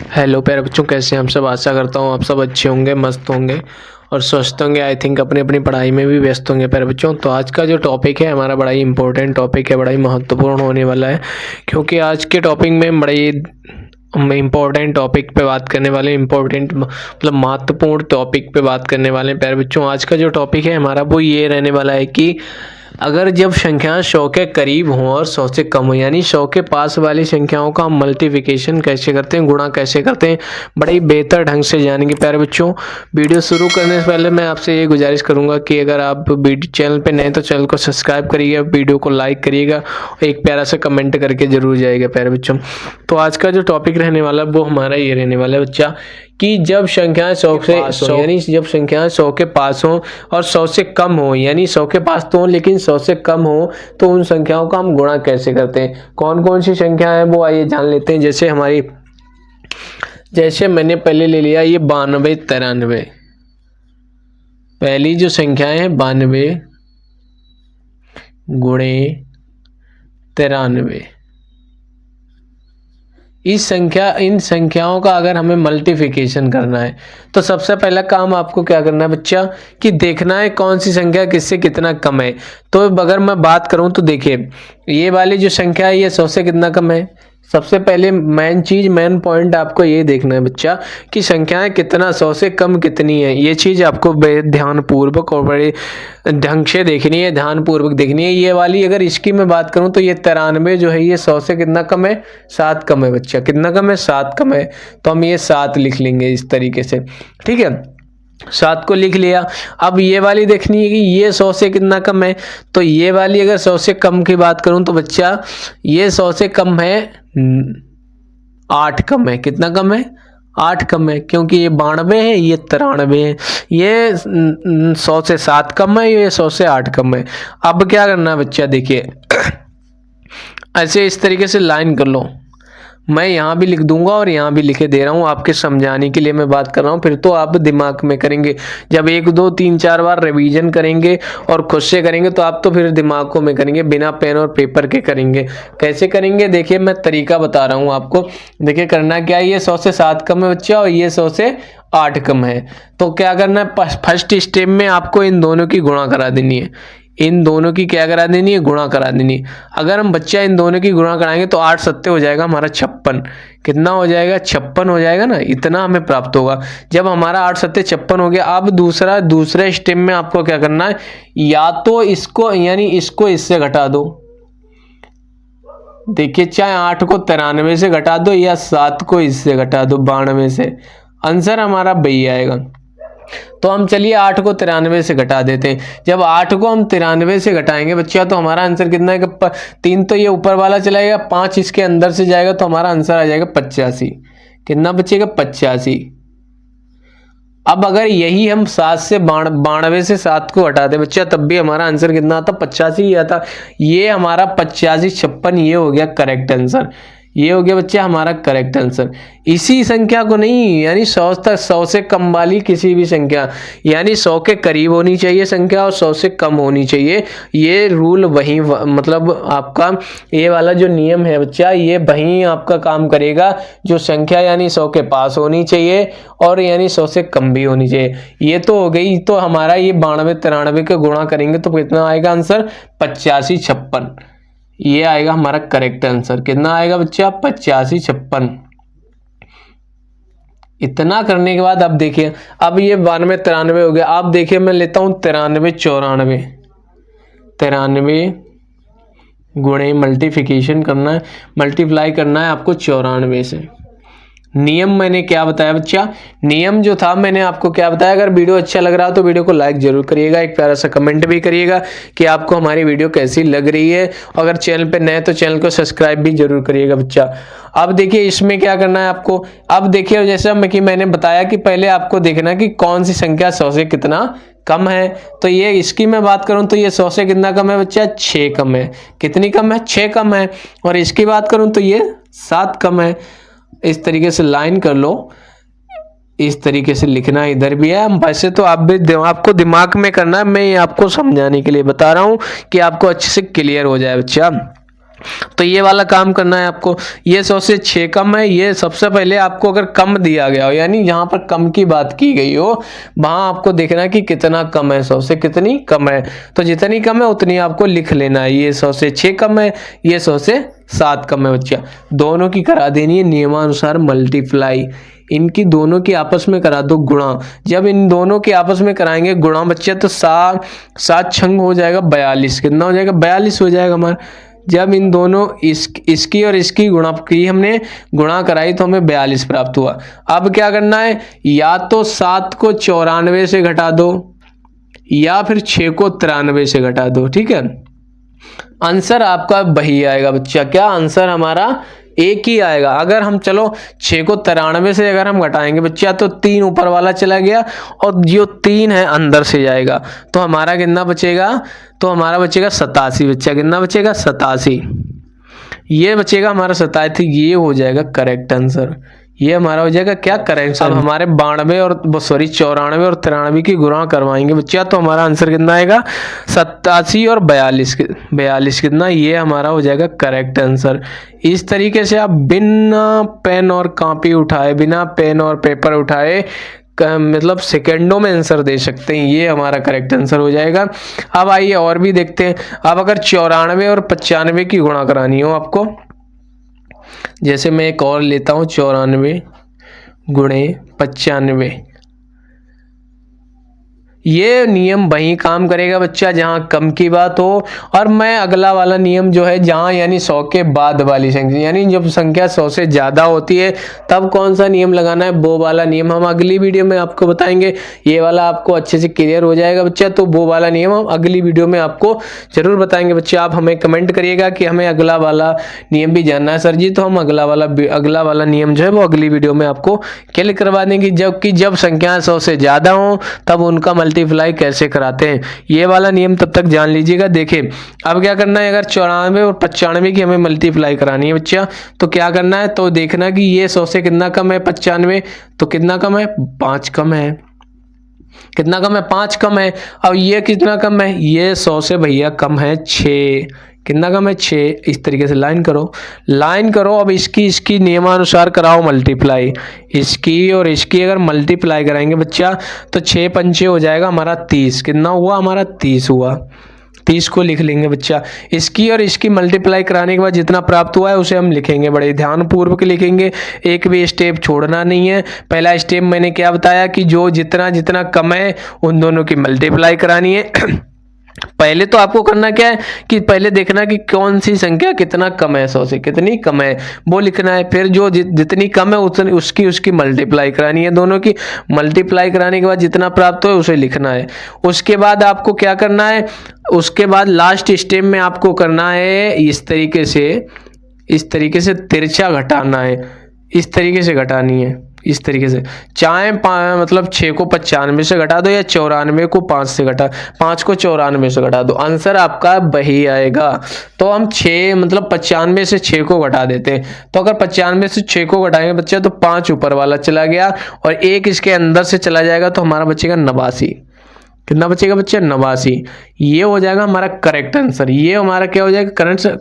Hello प्यारे बच्चों, कैसे हैं हम सब। आशा करता हूँ आप सब अच्छे होंगे, मस्त होंगे और स्वस्थ होंगे। आई थिंक अपनी अपनी पढ़ाई में भी व्यस्त होंगे प्यारे बच्चों। तो आज का जो टॉपिक है हमारा बड़ा ही इंपॉर्टेंट टॉपिक है, बड़ा ही महत्वपूर्ण होने वाला है, क्योंकि आज के टॉपिक में बड़ा ही इम्पोर्टेंट टॉपिक पे बात करने वाले, इम्पोर्टेंट मतलब महत्वपूर्ण टॉपिक पे बात करने वाले हैं प्यारे बच्चों। आज का जो टॉपिक है हमारा वो ये रहने वाला है कि अगर जब संख्याएं 100 के करीब हों और 100 से कम हो, यानी 100 के पास वाली संख्याओं का हम मल्टीप्लिकेशन कैसे करते हैं, गुणा कैसे करते हैं, बड़े ही बेहतर ढंग से जानेंगे प्यारे बच्चों। वीडियो शुरू करने से पहले मैं आपसे ये गुजारिश करूंगा कि अगर आप चैनल पे नए तो चैनल को सब्सक्राइब करिएगा, वीडियो को लाइक करिएगा, एक प्यारा सा कमेंट करके जरूर जाइएगा प्यारे बच्चों। तो आज का जो टॉपिक रहने वाला है वो हमारा ये रहने वाला है बच्चा कि जब संख्याएं 100 से यानी जब संख्याएं 100 के पास हो और 100 से कम हो, यानी 100 के पास तो हो लेकिन 100 से कम हो, तो उन संख्याओं का हम गुणा कैसे करते हैं, कौन कौन सी संख्या है वो आइए जान लेते हैं। जैसे मैंने पहले ले लिया ये 92 93। पहली जो संख्याएं हैं 92 गुणे 93। इन संख्याओं का अगर हमें मल्टीप्लिकेशन करना है तो सबसे पहला काम आपको क्या करना है बच्चा कि देखना है कौन सी संख्या किससे कितना कम है। तो अगर मैं बात करूं तो देखिए ये वाली जो संख्या है ये 100 से कितना कम है। सबसे पहले मेन पॉइंट आपको ये देखना है बच्चा कि संख्याएं कितना 100 से कम कितनी है। ये चीज आपको ध्यान पूर्वक और बड़े ढंग से देखनी है, ध्यान पूर्वक देखनी है। ये वाली अगर इसकी मैं बात करूं तो ये 93 जो है ये 100 से कितना कम है, 7 कम है बच्चा। कितना कम है, 7 कम है। तो हम ये 7 लिख लेंगे इस तरीके से, ठीक है। 7 को लिख लिया। अब ये वाली देखनी है कि ये 100 से कितना कम है। तो ये वाली अगर 100 से कम की बात करूं तो बच्चा ये 100 से कम है 8 कम है। कितना कम है, 8 कम है, क्योंकि ये 92 है ये 93 है। ये 100 से 7 कम है, ये 100 से 8 कम है। अब क्या करना है बच्चा, देखिए ऐसे इस तरीके से लाइन कर लो। मैं यहाँ भी लिख दूंगा और यहाँ भी लिखे दे रहा हूँ, आपके समझाने के लिए मैं बात कर रहा हूँ। फिर तो आप दिमाग में करेंगे, जब 1 2 3 4 बार रिवीजन करेंगे और खुद से करेंगे तो आप तो फिर दिमागों में करेंगे, बिना पेन और पेपर के करेंगे। कैसे करेंगे देखिए, मैं तरीका बता रहा हूँ आपको। देखिए करना क्या है, ये 100 से 7 कम है बच्चा और ये 100 से 8 कम है। तो क्या करना है, फर्स्ट स्टेप में आपको इन दोनों की गुणा करा देनी है। इन दोनों की क्या करा देनी है, गुणा करा देनी है। अगर हम बच्चा इन दोनों की गुणा कराएंगे तो 8 सत्ते हो जाएगा हमारा 56। कितना हो जाएगा, 56 हो जाएगा ना, इतना हमें प्राप्त होगा। जब हमारा 8 सत्ते 56 हो गया, अब दूसरे स्टेप में आपको क्या करना है, या तो इसको यानी इसको इससे घटा दो। देखिए चाहे 8 को 93 से घटा दो या 7 को इससे घटा दो 92 से, आंसर हमारा वही आएगा। तो हम चलिए 8 को 93 से घटा देते हैं। जब 8 को हम 93 से घटाएंगे बच्चा तो हमारा आंसर कितना है, 3 तो ये ऊपर वाला चलाएगा, 5 इसके अंदर से जाएगा तो हमारा आंसर आ जाएगा 85। कितना बचेगा, 85। अब अगर यही हम 7 से 92 से 7 को हटा दे बच्चा तब भी हमारा आंसर कितना आता, 85 ही आता। ये हमारा 85 56 ये हो गया करेक्ट आंसर। ये हो गया बच्चा हमारा करेक्ट आंसर। इसी संख्या को नहीं, यानी 100 से कम वाली किसी भी संख्या, यानी 100 के करीब होनी चाहिए संख्या और 100 से कम होनी चाहिए। ये रूल वही मतलब आपका ये वाला जो नियम है बच्चा, ये वही आपका काम करेगा। जो संख्या यानी 100 के पास होनी चाहिए और यानी 100 से कम भी होनी चाहिए। ये तो हो गई। तो हमारा ये 92 93 के गुणा करेंगे तो कितना आएगा आंसर, 85 56। ये आएगा हमारा करेक्ट आंसर। कितना आएगा बच्चा, 85 56। इतना करने के बाद अब देखिए, अब ये 92 93 हो गया। अब देखिए मैं लेता हूं 93 94। 93 गुणे मल्टीप्लिकेशन करना है, मल्टीप्लाई करना है आपको 94 से। नियम मैंने क्या बताया बच्चा, नियम जो था मैंने आपको क्या बताया। अगर वीडियो अच्छा लग रहा हो तो वीडियो को लाइक जरूर करिएगा, एक प्यारा सा कमेंट भी करिएगा कि आपको हमारी वीडियो कैसी लग रही है। अगर चैनल पे नए तो चैनल को सब्सक्राइब भी जरूर करिएगा बच्चा। अब देखिए इसमें क्या करना है आपको। अब देखिए जैसा मैंने बताया कि पहले आपको देखना कि कौन सी संख्या 100 से कितना कम है। तो ये इसकी मैं बात करूं तो ये 100 से कितना कम है बच्चा, 6 कम है। कितनी कम है, 6 कम है। और इसकी बात करूं तो ये 7 कम है। इस तरीके से लाइन कर लो, इस तरीके से लिखना इधर भी है। वैसे तो आप भी आपको दिमाग में करना है, मैं आपको समझाने के लिए बता रहा हूं कि आपको अच्छे से क्लियर हो जाए बच्चा। तो ये वाला काम करना है आपको। ये 100 से 6 कम है। ये सबसे पहले आपको अगर कम दिया गया हो, यानी जहां पर कम की बात की गई हो, वहां आपको देखना है कि कितना कम है, 100 से कितनी कम है। तो जितनी कम है उतनी आपको लिख लेना है। ये 100 से 6 कम है, ये 100 से 7 कम है बच्चा। दोनों की करा देनी है नियमानुसार मल्टीप्लाई। इनकी दोनों की आपस में करा दो गुणा। जब इन दोनों के आपस में कराएंगे गुणा बच्चा, तो 7 छंग हो जाएगा 42। कितना हो जाएगा? 42 हो जाएगा हमारा। जब इन दोनों इसकी और इसकी गुणा की हमने गुणा कराई तो हमें 42 प्राप्त हुआ। अब क्या करना है? या तो 7 को 94 से घटा दो, या फिर 6 को 93 से घटा दो। ठीक है, आंसर आपका वही आएगा बच्चा। क्या आंसर हमारा? एक ही आएगा। अगर हम चलो 6 को 93 से अगर हम घटाएंगे बच्चा, तो 3 ऊपर वाला चला गया और जो 3 है अंदर से जाएगा, तो हमारा कितना बचेगा? तो हमारा बचेगा 87 बच्चा। कितना बचेगा? 87। ये बचेगा हमारा 87। ये हो जाएगा करेक्ट आंसर। ये हमारा हो जाएगा क्या? करेक्ट। अब हमारे 92 और 94 और 93 की गुणा करवाएंगे बच्चा, तो हमारा आंसर कितना आएगा? 87 और 42 कितना? ये हमारा हो जाएगा करेक्ट आंसर। इस तरीके से आप बिना पेन और कॉपी उठाए, बिना पेन और पेपर उठाए, मतलब सेकंडों में आंसर दे सकते हैं। ये हमारा करेक्ट आंसर हो जाएगा। अब आइए और भी देखते हैं। अब अगर 94 और 95 की गुणा करानी हो आपको, जैसे मैं एक और लेता हूं, 94 गुणे 95। ये नियम वही काम करेगा बच्चा जहां कम की बात हो। और मैं अगला वाला नियम जो है, जहां यानी 100 के बाद वाली संख्या, यानी जब संख्या 100 से ज्यादा होती है तब कौन सा नियम लगाना है, वो वाला नियम हम अगली वीडियो में आपको बताएंगे। ये वाला आपको अच्छे से क्लियर हो जाएगा बच्चा, तो वो वाला नियम हम अगली वीडियो में आपको जरूर बताएंगे बच्चा। आप हमें कमेंट करिएगा कि हमें अगला वाला नियम भी जानना है सर जी, तो हम अगला वाला नियम जो है वो अगली वीडियो में आपको क्लियर करवा देंगे। जबकि जब संख्या 100 से ज्यादा हो तब उनका मल्टीप्लाई कैसे कराते हैं, ये वाला नियम तब तक जान लीजिएगा। देखिए अब क्या करना है, अगर 94 और 95 की हमें मल्टीप्लाई करानी है बच्चा, तो क्या करना है, तो देखना कि ये 100 से कितना कम है 95, तो कितना कम है? 5 कम है। कितना कम है? 5 कम है। अब ये कितना कम है? ये 100 से भैया कम है 6। कितना कम है? 6। इस तरीके से लाइन करो। अब इसकी नियमानुसार कराओ मल्टीप्लाई। इसकी और इसकी अगर मल्टीप्लाई कराएंगे बच्चा, तो 6 पंचे हो जाएगा हमारा 30। कितना हुआ? हमारा 30 हुआ। 30 को लिख लेंगे बच्चा। इसकी और इसकी मल्टीप्लाई कराने के बाद जितना प्राप्त हुआ है उसे हम लिखेंगे, बड़े ध्यानपूर्वक लिखेंगे, एक भी स्टेप छोड़ना नहीं है। पहला स्टेप मैंने क्या बताया कि जो जितना कम है उन दोनों की मल्टीप्लाई करानी है। पहले तो आपको करना क्या है कि पहले देखना कि कौन सी संख्या कितना कम है, 100 से कितनी कम है वो लिखना है। फिर जो जितनी कम है उसकी मल्टीप्लाई करानी है। दोनों की मल्टीप्लाई कराने के बाद जितना प्राप्त हो उसे लिखना है। उसके बाद आपको क्या करना है, उसके बाद लास्ट स्टेप में आपको करना है इस तरीके से तिरछा घटाना है। इस तरीके से घटानी है, इस तरीके से। चाहे मतलब 6 को 95 से घटा दो या 94 को 5 से घटा, 5 को 94 से घटा दो, आंसर आपका वही आएगा। तो हम 6 मतलब 95 से 6 को घटा देते हैं। तो अगर 95 से 6 को घटाएंगे बच्चा, तो 5 ऊपर वाला चला गया और 1 इसके अंदर से चला जाएगा, तो हमारा बचेगा 89। कितना बचेगा बच्चा? 89। ये हो जाएगा हमारा करेक्ट आंसर। ये हमारा क्या हो जाएगा?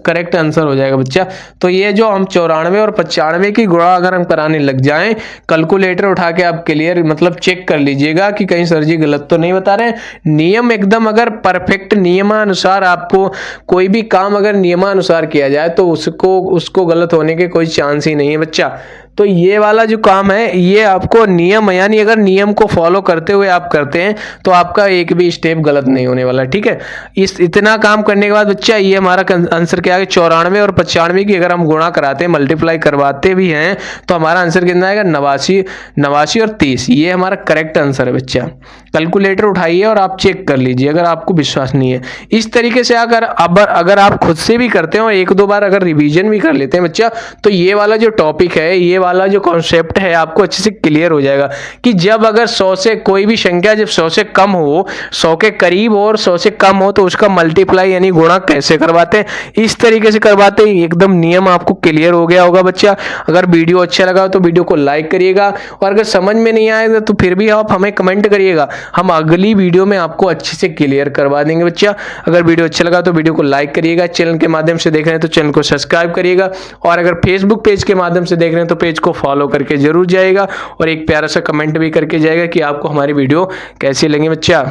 करेक्ट आंसर हो जाएगा बच्चा। तो ये जो हम 94 और 95 की गुणा अगर हम कराने लग जाएं, कैलकुलेटर उठा के आप क्लियर मतलब चेक कर लीजिएगा कि कहीं सर जी गलत तो नहीं बता रहे हैं। नियम एकदम अगर परफेक्ट नियमानुसार, आपको कोई भी काम अगर नियमानुसार किया जाए तो उसको गलत होने के कोई चांस ही नहीं है बच्चा। तो ये वाला जो काम है ये आपको नियम, यानी अगर नियम को फॉलो करते हुए आप करते हैं तो आपका एक भी स्टेप गलत नहीं होने वाला। ठीक है, इतना काम करने के बाद बच्चा ये हमारा आंसर क्या है? 94 और 95 की अगर हम गुणा कराते हैं, मल्टीप्लाई करवाते भी हैं, तो हमारा आंसर कितना आएगा? 89 और 30। ये हमारा करेक्ट आंसर है बच्चा। कैलकुलेटर उठाइए और आप चेक कर लीजिए अगर आपको विश्वास नहीं है। इस तरीके से अगर आप खुद से भी करते हो, 1-2 बार अगर रिवीजन भी कर लेते हैं बच्चा, तो ये वाला जो टॉपिक है, ये वाला जो कॉन्सेप्ट है आपको अच्छे से क्लियर हो जाएगा कि जब अगर 100 से कोई भी संख्या जब 100 से कम हो, 100 के करीब हो और 100 से कम हो, तो उसका मल्टीप्लाई यानी गुणा कैसे करवाते हैं, इस तरीके से करवाते हैं। एकदम नियम आपको क्लियर हो गया होगा बच्चा। अगर वीडियो अच्छा लगा तो वीडियो को लाइक करिएगा, और अगर समझ में नहीं आएगा तो फिर भी आप हमें कमेंट करिएगा, हम अगली वीडियो में आपको अच्छे से क्लियर करवा देंगे बच्चा। अगर वीडियो अच्छा लगा तो वीडियो को लाइक करिएगा, चैनल के माध्यम से देख रहे हैं तो चैनल को सब्सक्राइब करिएगा, और अगर फेसबुक पेज के माध्यम से देख रहे हैं तो पेज को फॉलो करके जरूर जाइएगा, और एक प्यारा सा कमेंट भी करके जाएगा कि आपको हमारी वीडियो कैसी लगी बच्चा।